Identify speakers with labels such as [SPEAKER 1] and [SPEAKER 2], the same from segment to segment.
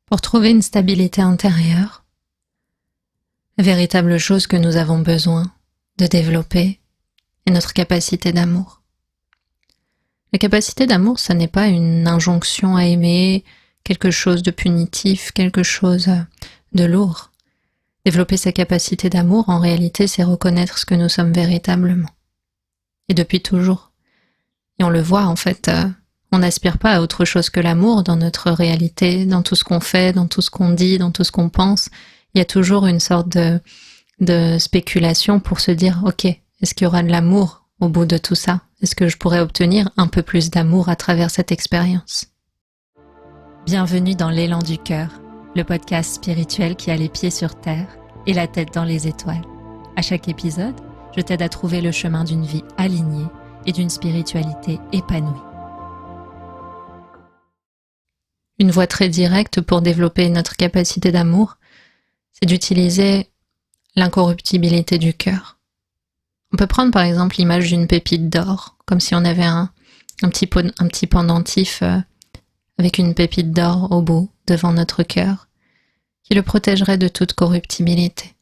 [SPEAKER 1] Pour trouver une stabilité intérieure, la véritable chose que nous avons besoin de développer est notre capacité d'amour. La capacité d'amour, ça n'est pas une injonction à aimer quelque chose de punitif, quelque chose de lourd. Développer sa capacité d'amour, en réalité, c'est reconnaître ce que nous sommes véritablement. Et depuis toujours. Et on le voit, en fait, on n'aspire pas à autre chose que l'amour dans notre réalité, dans tout ce qu'on fait, dans tout ce qu'on dit, dans tout ce qu'on pense. Il y a toujours une sorte de spéculation pour se dire, ok, est-ce qu'il y aura de l'amour au bout de tout ça? Est-ce que je pourrais obtenir un peu plus d'amour à travers cette expérience? Bienvenue dans l'élan du cœur, le podcast spirituel qui a les pieds sur terre et la tête dans les étoiles. À chaque épisode, je t'aide à trouver le chemin d'une vie alignée et d'une spiritualité épanouie. Une voie très directe pour développer notre capacité d'amour, c'est d'utiliser l'incorruptibilité du cœur. On peut prendre par exemple l'image d'une pépite d'or, comme si on avait un petit pendentif avec une pépite d'or au bout, devant notre cœur, qui le protégerait de toute corruptibilité.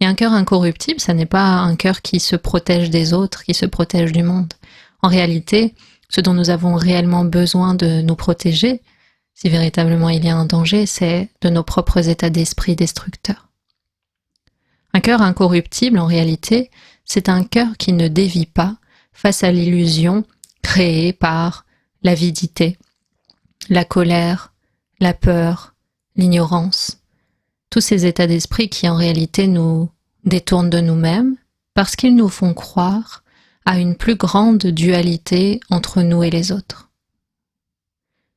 [SPEAKER 1] Et un cœur incorruptible, ça n'est pas un cœur qui se protège des autres, qui se protège du monde. En réalité, ce dont nous avons réellement besoin de nous protéger, si véritablement il y a un danger, c'est de nos propres états d'esprit destructeurs. Un cœur incorruptible, en réalité, c'est un cœur qui ne dévie pas face à l'illusion créée par l'avidité, la colère, la peur, l'ignorance. Tous ces états d'esprit qui en réalité nous détournent de nous-mêmes parce qu'ils nous font croire à une plus grande dualité entre nous et les autres.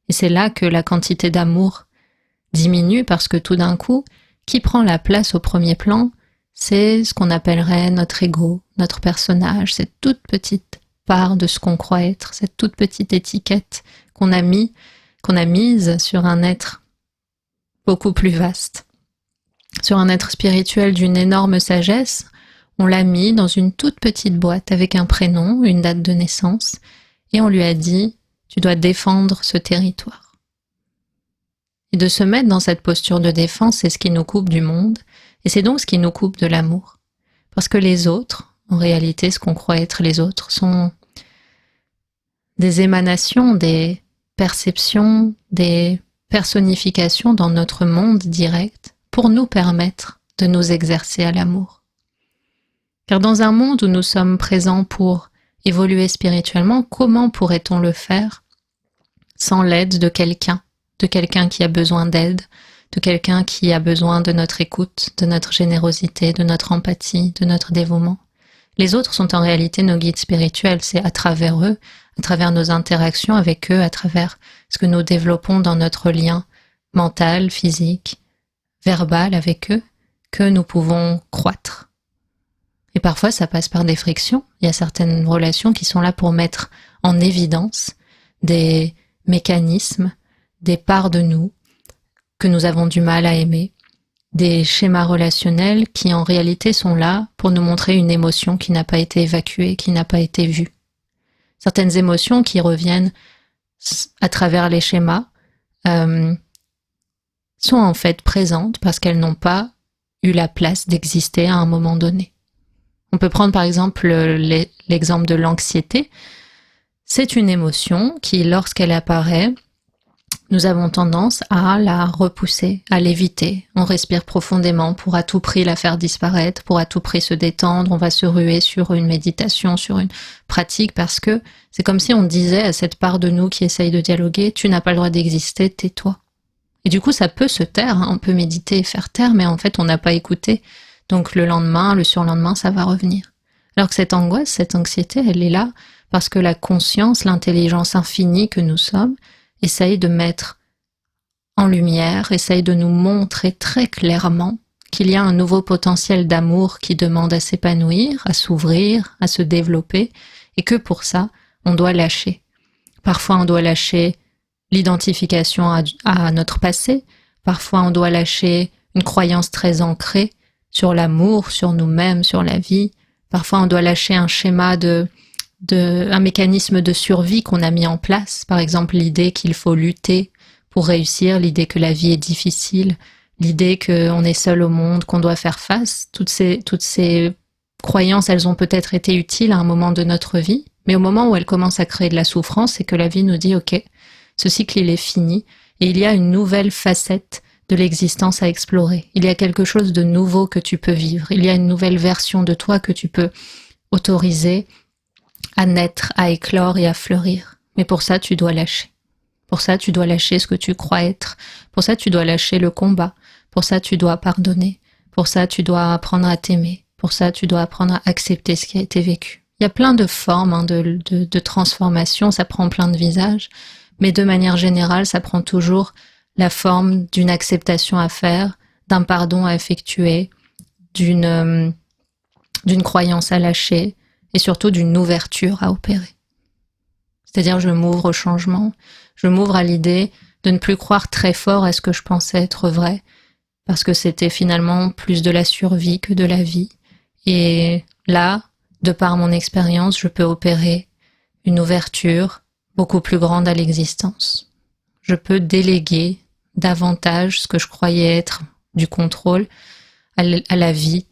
[SPEAKER 1] Et c'est là que la quantité d'amour diminue parce que tout d'un coup, qui prend la place au premier plan, c'est ce qu'on appellerait notre ego, notre personnage, cette toute petite part de ce qu'on croit être, cette toute petite étiquette qu'on a mise sur un être beaucoup plus vaste. Sur un être spirituel d'une énorme sagesse, on l'a mis dans une toute petite boîte avec un prénom, une date de naissance, et on lui a dit « tu dois défendre ce territoire ». Et de se mettre dans cette posture de défense, c'est ce qui nous coupe du monde, et c'est donc ce qui nous coupe de l'amour. Parce que les autres, en réalité, ce qu'on croit être les autres, sont des émanations, des perceptions, des personnifications dans notre monde direct, pour nous permettre de nous exercer à l'amour. Car dans un monde où nous sommes présents pour évoluer spirituellement, comment pourrait-on le faire sans l'aide de quelqu'un qui a besoin d'aide, de quelqu'un qui a besoin de notre écoute, de notre générosité, de notre empathie, de notre dévouement. Les autres sont en réalité nos guides spirituels, c'est à travers eux, à travers nos interactions avec eux, à travers ce que nous développons dans notre lien mental, physique, verbal avec eux, que nous pouvons croître. Et parfois, ça passe par des frictions. Il y a certaines relations qui sont là pour mettre en évidence des mécanismes, des parts de nous que nous avons du mal à aimer, des schémas relationnels qui en réalité sont là pour nous montrer une émotion qui n'a pas été évacuée, qui n'a pas été vue. Certaines émotions qui reviennent à travers les schémas sont en fait présentes parce qu'elles n'ont pas eu la place d'exister à un moment donné. On peut prendre par exemple l'exemple de l'anxiété. C'est une émotion qui, lorsqu'elle apparaît, nous avons tendance à la repousser, à l'éviter. On respire profondément pour à tout prix la faire disparaître, pour à tout prix se détendre. On va se ruer sur une méditation, sur une pratique, parce que c'est comme si on disait à cette part de nous qui essaye de dialoguer, tu n'as pas le droit d'exister, tais-toi. Et du coup, ça peut se taire, on peut méditer et faire taire, mais en fait, on n'a pas écouté. Donc le lendemain, le surlendemain, ça va revenir. Alors que cette angoisse, cette anxiété, elle est là parce que la conscience, l'intelligence infinie que nous sommes, essaye de mettre en lumière, essaye de nous montrer très clairement qu'il y a un nouveau potentiel d'amour qui demande à s'épanouir, à s'ouvrir, à se développer, et que pour ça, on doit lâcher. Parfois, on doit lâcher l'identification à notre passé, parfois on doit lâcher une croyance très ancrée sur l'amour, sur nous-mêmes, sur la vie, parfois on doit lâcher un schéma un mécanisme de survie qu'on a mis en place, par exemple l'idée qu'il faut lutter pour réussir, l'idée que la vie est difficile, l'idée qu'on est seul au monde, qu'on doit faire face. Toutes ces croyances, elles ont peut-être été utiles à un moment de notre vie, mais au moment où elles commencent à créer de la souffrance, c'est que la vie nous dit « Ok, ce cycle, il est fini, et il y a une nouvelle facette de l'existence à explorer. Il y a quelque chose de nouveau que tu peux vivre. Il y a une nouvelle version de toi que tu peux autoriser à naître, à éclore et à fleurir. Mais pour ça, tu dois lâcher. Pour ça, tu dois lâcher ce que tu crois être. Pour ça, tu dois lâcher le combat. Pour ça, tu dois pardonner. Pour ça, tu dois apprendre à t'aimer. Pour ça, tu dois apprendre à accepter ce qui a été vécu. Il y a plein de formes de transformation, ça prend plein de visages, mais de manière générale, ça prend toujours la forme d'une acceptation à faire, d'un pardon à effectuer, d'une croyance à lâcher et surtout d'une ouverture à opérer. C'est-à-dire, je m'ouvre au changement, je m'ouvre à l'idée de ne plus croire très fort à ce que je pensais être vrai, parce que c'était finalement plus de la survie que de la vie. Et là, de par mon expérience, je peux opérer une ouverture beaucoup plus grande à l'existence. Je peux déléguer davantage ce que je croyais être du contrôle à la vie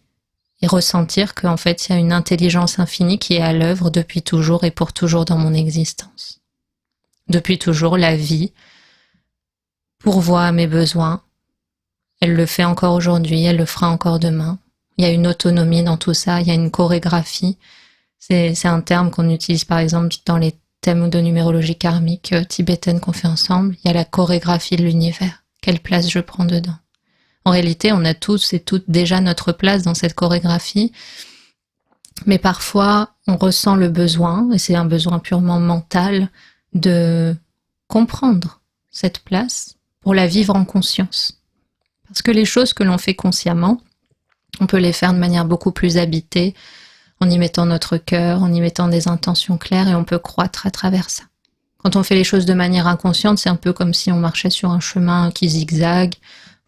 [SPEAKER 1] et ressentir qu'en fait, il y a une intelligence infinie qui est à l'œuvre depuis toujours et pour toujours dans mon existence. Depuis toujours, la vie pourvoit à mes besoins. Elle le fait encore aujourd'hui, elle le fera encore demain. Il y a une autonomie dans tout ça, il y a une chorégraphie. C'est un terme qu'on utilise par exemple dans les thèmes de numérologie karmique tibétaine qu'on fait ensemble. Il y a la chorégraphie de l'univers. Quelle place je prends dedans? En réalité, on a tous et toutes déjà notre place dans cette chorégraphie, mais parfois on ressent le besoin, et c'est un besoin purement mental, de comprendre cette place pour la vivre en conscience. Parce que les choses que l'on fait consciemment, on peut les faire de manière beaucoup plus habitée, en y mettant notre cœur, en y mettant des intentions claires, et on peut croître à travers ça. Quand on fait les choses de manière inconsciente, c'est un peu comme si on marchait sur un chemin qui zigzague.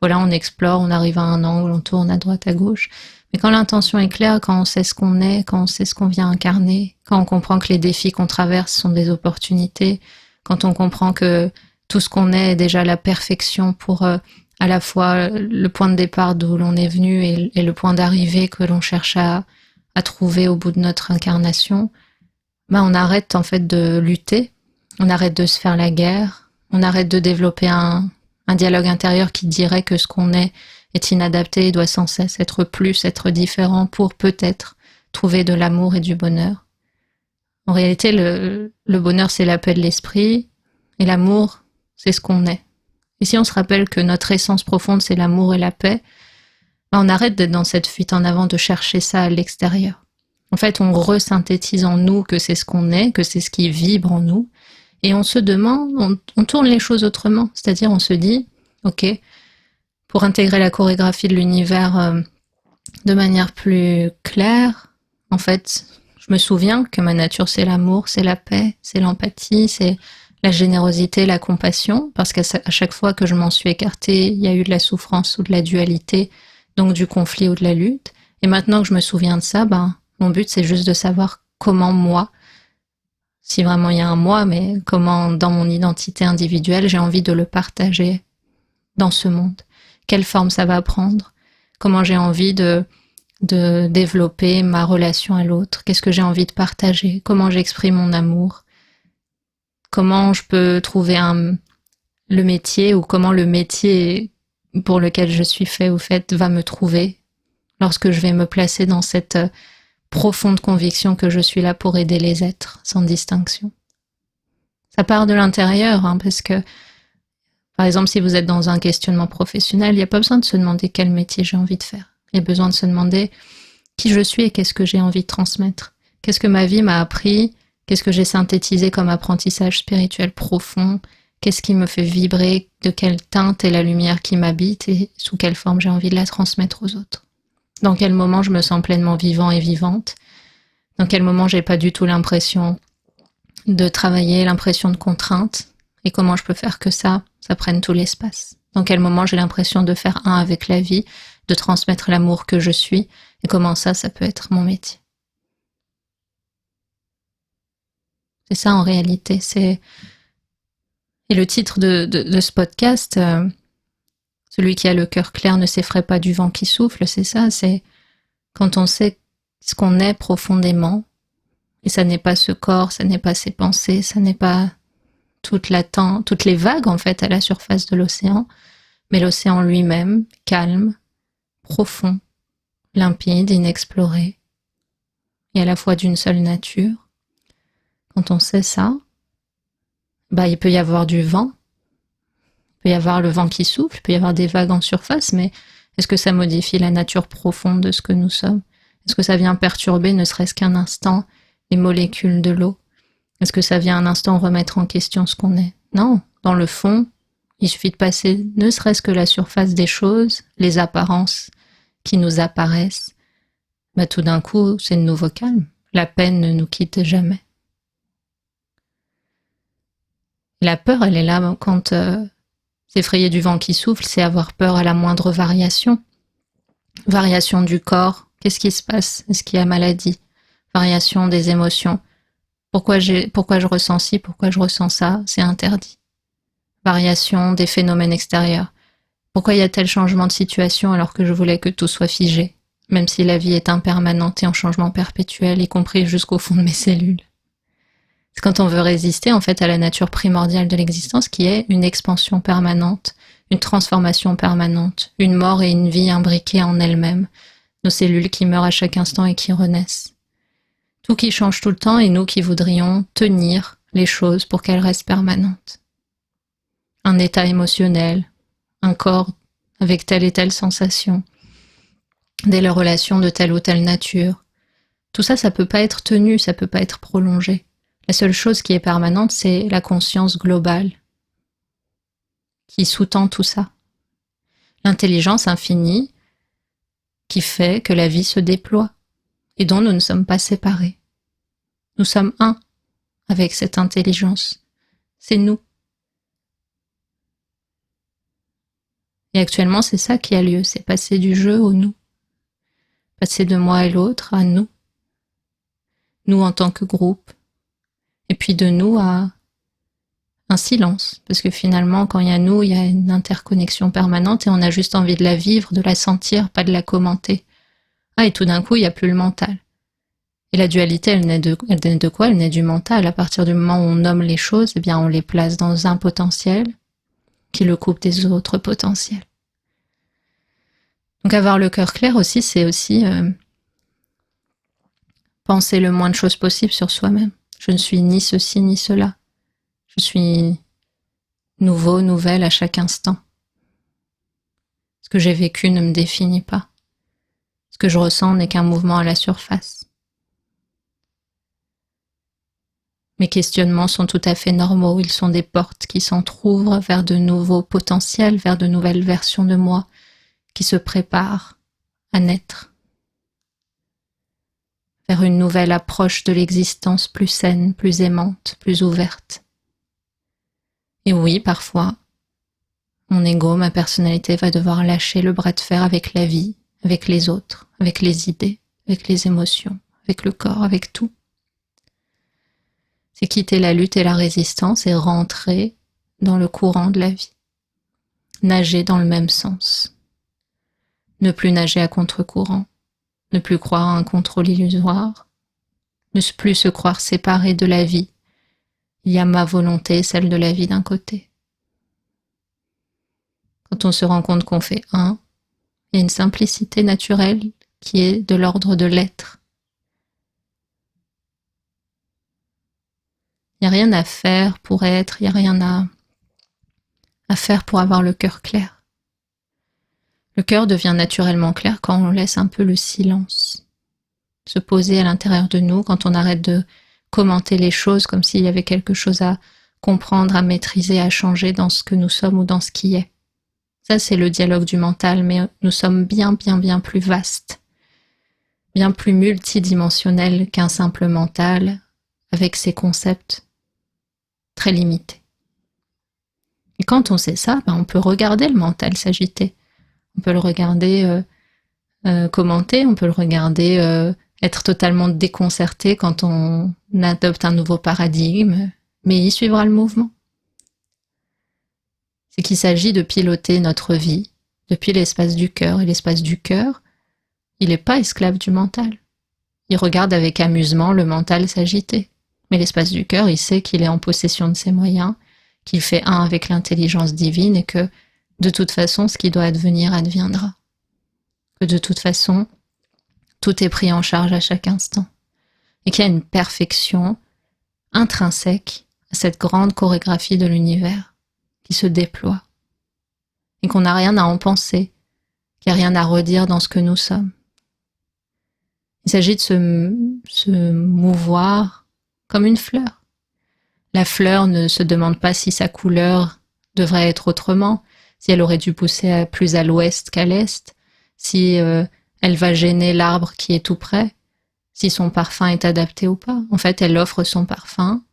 [SPEAKER 1] Voilà, on explore, on arrive à un angle, on tourne à droite, à gauche. Mais quand l'intention est claire, quand on sait ce qu'on est, quand on sait ce qu'on vient incarner, quand on comprend que les défis qu'on traverse sont des opportunités, quand on comprend que tout ce qu'on est déjà la perfection pour à la fois le point de départ d'où l'on est venu et le point d'arrivée que l'on cherche à trouver au bout de notre incarnation, ben on arrête en fait de lutter, on arrête de se faire la guerre, on arrête de développer un dialogue intérieur qui dirait que ce qu'on est inadapté et doit sans cesse être plus, être différent pour peut-être trouver de l'amour et du bonheur. En réalité, le bonheur, c'est la paix de l'esprit et l'amour, c'est ce qu'on est. Et si on se rappelle que notre essence profonde, c'est l'amour et la paix, ben on arrête d'être dans cette fuite en avant de chercher ça à l'extérieur. En fait, on resynthétise en nous que c'est ce qu'on est, que c'est ce qui vibre en nous, et on se demande, on tourne les choses autrement, c'est-à-dire on se dit, ok, pour intégrer la chorégraphie de l'univers de manière plus claire, en fait, je me souviens que ma nature c'est l'amour, c'est la paix, c'est l'empathie, c'est la générosité, la compassion, parce qu'à chaque fois que je m'en suis écartée, il y a eu de la souffrance ou de la dualité, donc du conflit ou de la lutte. Et maintenant que je me souviens de ça, ben, mon but c'est juste de savoir comment moi, si vraiment il y a un moi, mais comment dans mon identité individuelle, j'ai envie de le partager dans ce monde. Quelle forme ça va prendre? Comment j'ai envie de développer ma relation à l'autre? Qu'est-ce que j'ai envie de partager? Comment j'exprime mon amour? Comment je peux trouver le métier ou comment le métier pour lequel je suis fait ou faite va me trouver lorsque je vais me placer dans cette profonde conviction que je suis là pour aider les êtres sans distinction. Ça part de l'intérieur, hein, parce que par exemple, si vous êtes dans un questionnement professionnel, il n'y a pas besoin de se demander quel métier j'ai envie de faire. Il y a besoin de se demander qui je suis et qu'est-ce que j'ai envie de transmettre. Qu'est-ce que ma vie m'a appris? Qu'est-ce que j'ai synthétisé comme apprentissage spirituel profond? Qu'est-ce qui me fait vibrer? De quelle teinte est la lumière qui m'habite et sous quelle forme j'ai envie de la transmettre aux autres? Dans quel moment je me sens pleinement vivant et vivante? Dans quel moment j'ai pas du tout l'impression de travailler, l'impression de contrainte? Et comment je peux faire que ça prenne tout l'espace? Dans quel moment j'ai l'impression de faire un avec la vie, de transmettre l'amour que je suis? Et comment ça peut être mon métier? C'est ça en réalité, c'est... Et le titre de ce podcast, celui qui a le cœur clair ne s'effraie pas du vent qui souffle, c'est ça, c'est quand on sait ce qu'on est profondément, et ça n'est pas ce corps, ça n'est pas ses pensées, ça n'est pas toutes les vagues en fait à la surface de l'océan, mais l'océan lui-même, calme, profond, limpide, inexploré, et à la fois d'une seule nature. Quand on sait ça, il peut y avoir du vent, il peut y avoir le vent qui souffle, il peut y avoir des vagues en surface, mais est-ce que ça modifie la nature profonde de ce que nous sommes? Est-ce que ça vient perturber, ne serait-ce qu'un instant, les molécules de l'eau? Est-ce que ça vient un instant remettre en question ce qu'on est? Non, dans le fond, il suffit de passer ne serait-ce que la surface des choses, les apparences qui nous apparaissent. Tout d'un coup, c'est de nouveau calme. La peine ne nous quitte jamais. La peur, elle est là quand s'effrayer du vent qui souffle, c'est avoir peur à la moindre variation. Variation du corps, qu'est-ce qui se passe? Est-ce qu'il y a maladie? Variation des émotions. Pourquoi je ressens ci, pourquoi je ressens ça? C'est interdit. Variation des phénomènes extérieurs. Pourquoi il y a tel changement de situation alors que je voulais que tout soit figé, même si la vie est impermanente et en changement perpétuel, y compris jusqu'au fond de mes cellules? C'est quand on veut résister en fait à la nature primordiale de l'existence qui est une expansion permanente, une transformation permanente, une mort et une vie imbriquées en elles-mêmes, nos cellules qui meurent à chaque instant et qui renaissent. Tout qui change tout le temps et nous qui voudrions tenir les choses pour qu'elles restent permanentes. Un état émotionnel, un corps avec telle et telle sensation, des relations de telle ou telle nature. Tout ça, ça peut pas être tenu, ça peut pas être prolongé. La seule chose qui est permanente, c'est la conscience globale qui sous-tend tout ça. L'intelligence infinie qui fait que la vie se déploie et dont nous ne sommes pas séparés. Nous sommes un avec cette intelligence. C'est nous. Et actuellement, c'est ça qui a lieu, c'est passer du jeu au nous. Passer de moi et l'autre à nous. Nous en tant que groupe. Et puis de nous à un silence. Parce que finalement, quand il y a nous, il y a une interconnexion permanente et on a juste envie de la vivre, de la sentir, pas de la commenter. Et tout d'un coup, il n'y a plus le mental. Et la dualité, elle naît de quoi? Elle naît du mental. À partir du moment où on nomme les choses, eh bien, on les place dans un potentiel qui le coupe des autres potentiels. Donc avoir le cœur clair aussi, c'est aussi penser le moins de choses possible sur soi-même. Je ne suis ni ceci ni cela. Je suis nouveau, nouvelle à chaque instant. Ce que j'ai vécu ne me définit pas. Ce que je ressens n'est qu'un mouvement à la surface. Mes questionnements sont tout à fait normaux, ils sont des portes qui s'entr'ouvrent vers de nouveaux potentiels, vers de nouvelles versions de moi qui se préparent à naître, vers une nouvelle approche de l'existence plus saine, plus aimante, plus ouverte. Et oui, parfois, mon ego, ma personnalité va devoir lâcher le bras de fer avec la vie, avec les autres, avec les idées, avec les émotions, avec le corps, avec tout. C'est quitter la lutte et la résistance et rentrer dans le courant de la vie. Nager dans le même sens. Ne plus nager à contre-courant. Ne plus croire à un contrôle illusoire. Ne plus se croire séparé de la vie. Il y a ma volonté et celle de la vie d'un côté. Quand on se rend compte qu'on fait un, il y a une simplicité naturelle qui est de l'ordre de l'être. Il n'y a rien à faire pour être, il n'y a rien à faire pour avoir le cœur clair. Le cœur devient naturellement clair quand on laisse un peu le silence se poser à l'intérieur de nous, quand on arrête de commenter les choses comme s'il y avait quelque chose à comprendre, à maîtriser, à changer dans ce que nous sommes ou dans ce qui est. Ça, c'est le dialogue du mental, mais nous sommes bien plus vastes, bien plus multidimensionnels qu'un simple mental avec ses concepts très limités. Et quand on sait ça, on peut regarder le mental s'agiter. On peut le regarder commenter, on peut le regarder être totalement déconcerté quand on adopte un nouveau paradigme, mais il suivra le mouvement. C'est qu'il s'agit de piloter notre vie depuis l'espace du cœur. Et l'espace du cœur, il n'est pas esclave du mental. Il regarde avec amusement le mental s'agiter. Mais l'espace du cœur, il sait qu'il est en possession de ses moyens, qu'il fait un avec l'intelligence divine et que, de toute façon, ce qui doit advenir adviendra. Que de toute façon, tout est pris en charge à chaque instant. Et qu'il y a une perfection intrinsèque à cette grande chorégraphie de l'univers qui se déploie. Et qu'on n'a rien à en penser, qu'il n'y a rien à redire dans ce que nous sommes. Il s'agit de se mouvoir comme une fleur. La fleur ne se demande pas si sa couleur devrait être autrement, si elle aurait dû pousser plus à l'ouest qu'à l'est, si elle va gêner l'arbre qui est tout près, si son parfum est adapté ou pas. En fait, elle offre son parfum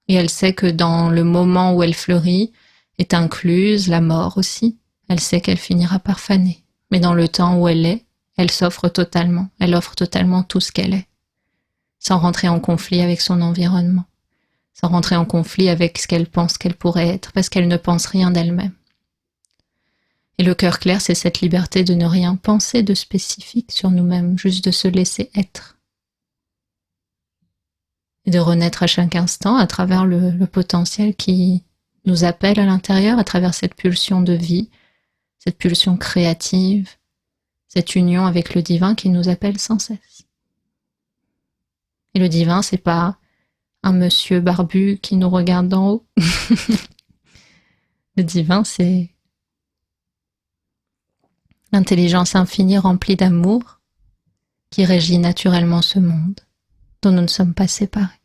[SPEAKER 1] et elle sait que dans le moment où elle fleurit est incluse la mort aussi. Elle sait qu'elle finira par faner. Mais dans le temps où elle est, elle s'offre totalement. Elle offre totalement tout ce qu'elle est, sans rentrer en conflit avec son environnement, sans rentrer en conflit avec ce qu'elle pense qu'elle pourrait être, parce qu'elle ne pense rien d'elle-même. Et le cœur clair, c'est cette liberté de ne rien penser de spécifique sur nous-mêmes, juste de se laisser être. Et de renaître à chaque instant à travers le potentiel qui nous appelle à l'intérieur, à travers cette pulsion de vie, cette pulsion créative, cette union avec le divin qui nous appelle sans cesse. Et le divin, c'est pas un monsieur barbu qui nous regarde d'en haut. Le divin, c'est l'intelligence infinie remplie d'amour qui régit naturellement ce monde dont nous ne sommes pas séparés.